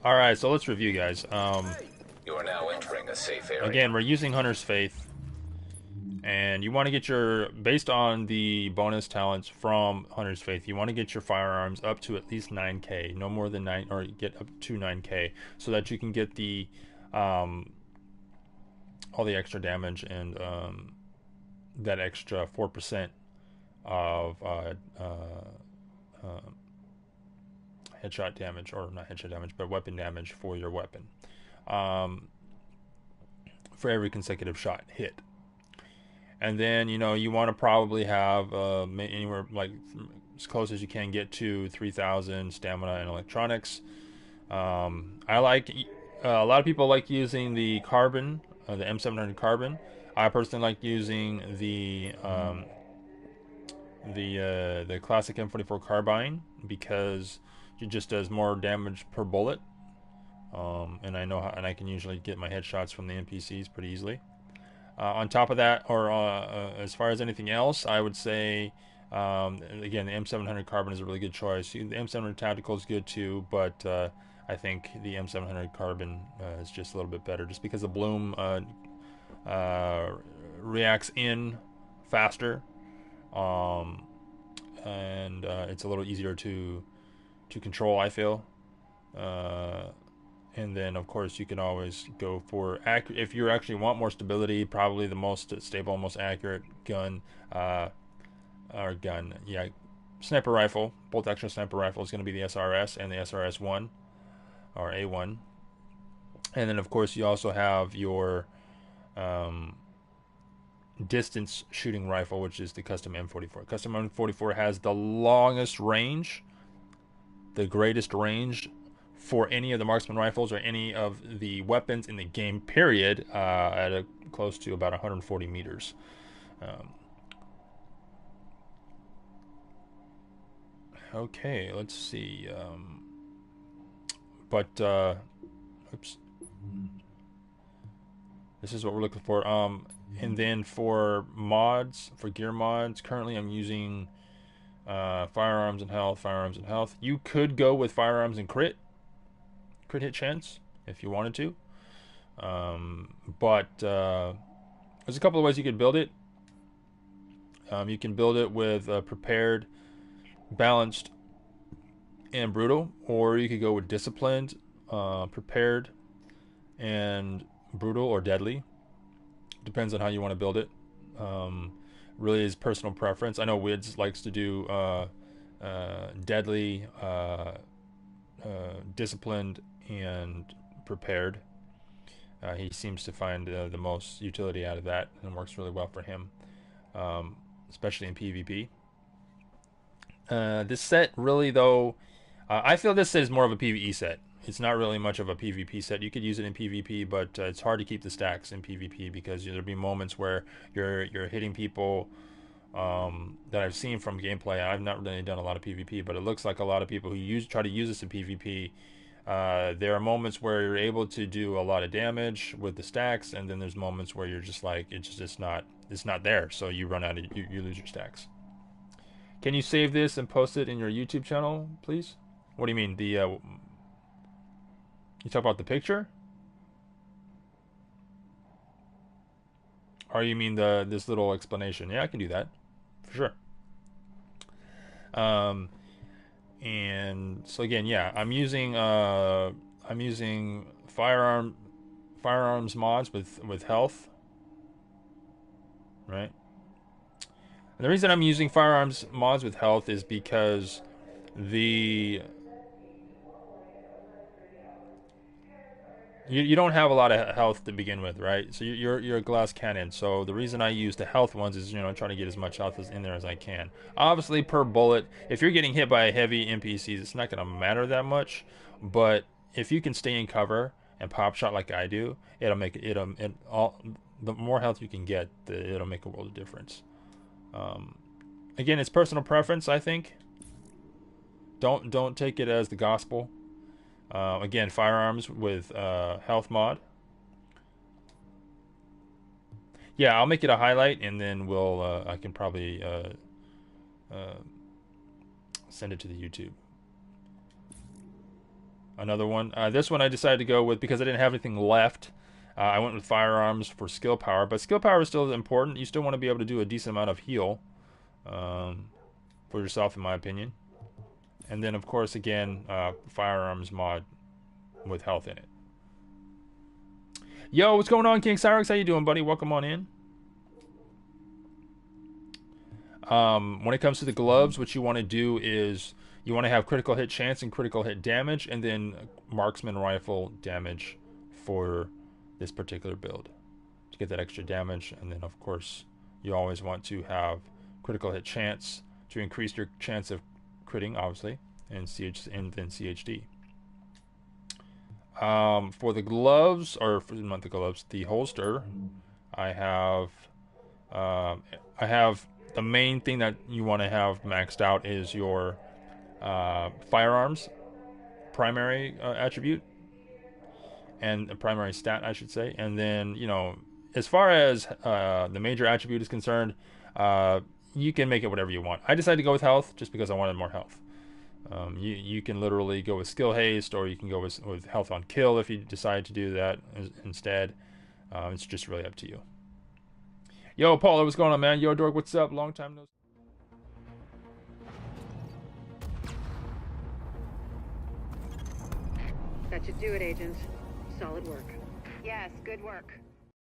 All right, so let's review, guys. You are now entering a safe area. Again, we're using Hunter's Faith, and you want to get your, based on the bonus talents from Hunter's Faith, you want to get your firearms up to at least 9k, no more than 9, or get up to 9k, so that you can get the um, all the extra damage and that extra 4% of headshot damage, or not headshot damage, but weapon damage for your weapon, um, for every consecutive shot hit. And then you want to probably have anywhere like as close as you can get to 3,000 stamina and electronics. I like a lot of people like using the carbon, the M700 carbon. I personally like using the classic M44 carbine because it just does more damage per bullet. And I know how, and I can usually get my headshots from the NPCs pretty easily. On top of that, or as far as anything else, I would say again the M700 Carbon is a really good choice. The M700 Tactical is good too, but I think the M700 Carbon is just a little bit better, just because the bloom uh, reacts in faster, um, and it's a little easier to control, I feel. Uh, and then of course you can always go for if you actually want more stability, probably the most stable, most accurate gun, or gun, yeah, sniper rifle, bolt action sniper rifle is going to be the SRS and the SRS-1 or A1. And then of course you also have your um, distance shooting rifle, which is the custom M44. Custom M44 has the longest range, the greatest range for any of the marksman rifles or any of the weapons in the game, period, at a close to about 140 meters. Um, okay, let's see. But oops, this is what we're looking for. And then for mods, for gear mods, currently I'm using firearms and health, firearms and health. You could go with firearms and crit hit chance if you wanted to. But there's a couple of ways you could build it. You can build it with prepared, balanced, and brutal, or you could go with disciplined, prepared, and brutal or deadly. Depends on how you want to build it. Um, really is personal preference. I know Wids likes to do deadly, disciplined, and prepared. He seems to find the most utility out of that, and works really well for him, especially in PvP. This set really, though, I feel this set is more of a PvE set. It's not really much of a PvP set. You could use it in PvP, but it's hard to keep the stacks in PvP because there'll be moments where you're hitting people that I've seen from gameplay. I've not really done a lot of PvP, but it looks like a lot of people who try to use this in PvP. There are moments where you're able to do a lot of damage with the stacks, and then there's moments where you're just like it's not there, so you run out of you lose your stacks. Can you save this and post it in your YouTube channel, please? What do you mean? You talk about the picture, or you mean the this little explanation? Yeah, I can do that for sure. Um, and so again, yeah, I'm using firearms mods with health, right? And the reason I'm using firearms mods with health is because the you don't have a lot of health to begin with, right? So you're a glass cannon. So the reason I use the health ones is trying to get as much health as in there as I can. Obviously, per bullet, if you're getting hit by a heavy NPCs, it's not going to matter that much. But if you can stay in cover and pop shot like I do, it'll make it all the more health you can get, it'll make a world of difference. Um, Again, it's personal preference. I think don't take it as the gospel. Again, firearms with health mod. Yeah, I'll make it a highlight, and then I can probably uh, send it to the YouTube. another one. This one I decided to go with because I didn't have anything left. I went with firearms for skill power, but skill power is still important. You still want to be able to do a decent amount of heal for yourself, in my opinion. And then, of course, again, firearms mod with health in it. Yo, what's going on, King Cyrex? How you doing, buddy? Welcome on in. When it comes to the gloves, what you want to do is you want to have critical hit chance and critical hit damage, and then marksman rifle damage for this particular build to get that extra damage. And then, of course, you always want to have critical hit chance to increase your chance of critting, obviously, and then CHD. For the gloves, or for, not the gloves, the holster, I have the main thing that you want to have maxed out is your firearms primary attribute, and a primary stat, I should say. And then, you know, as far as the major attribute is concerned, you can make it whatever you want. I decided to go with health just because I wanted more health. You can literally go with skill haste, or you can go with health on kill if you decide to do that instead. It's just really up to you. Yo, Paula, what's going on, man? Yo, Dork, what's up? Long time no. That should do it, Agent. Solid work. Yes, good work.